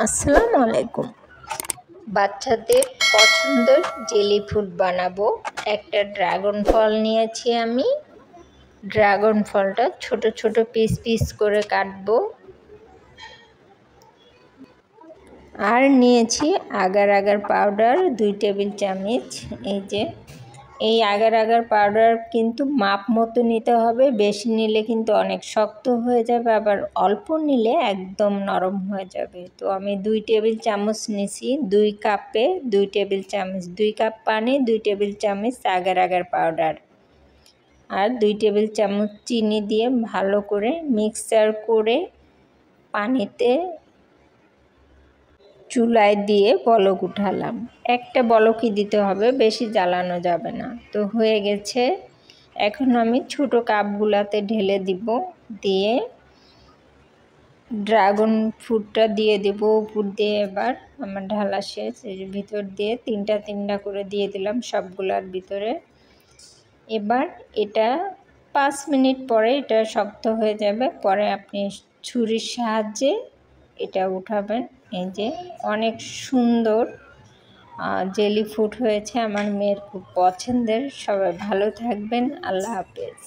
আসসালামু আলাইকুম। বাচ্চাদের পছন্দের জেলি ফুড বানাবো। একটা ড্রাগন ফল নিয়েছি আমি। ড্রাগন ফলটা ছোট ছোট পিস পিস করে কাটবো। আর নিয়েছি আগার আগার পাউডার 2 টেবিল চামচ। এই আগার আগার পাউডার কিন্তু মাপ মতো নিতে হবে, বেশি নিলে কিন্তু অনেক শক্ত হয়ে যাবে, আবার অল্প নিলে একদম নরম হয়ে যাবে। তো আমি 2 টেবিল চামচ নিছি। 2 কাপে 2 টেবিল চামচ, 2 কাপ পানি, 2 টেবিল চামচ আগার আগার পাউডার আর 2 টেবিল চামচ চিনি দিয়ে ভালো করে মিক্সচার করে পানিতে চুলায় দিয়ে বলক উঠালাম। একটা বলকই দিতে হবে, বেশি জ্বালানো যাবে না। তো হয়ে গেছে। এখন আমি ছোট কাপগুলাতে ঢেলে দিব। দিয়ে ড্রাগন ফ্রুটটা দিয়ে দেব উপর দিয়ে। এবার আমার ঢালা শেষ। এর ভিতর দিয়ে তিনটা করে দিয়ে দিলাম সবগুলার ভিতরে। এবার এটা 5 মিনিট পরে এটা শক্ত হয়ে যাবে। পরে আপনি ছুরির সাহায্যে এটা উঠাবেন। এই যে অনেক সুন্দর জেলি ফুড হয়েছে। আমার মেয়ের খুব পছন্দের। সবাই ভালো থাকবেন। আল্লাহ হাফেজ।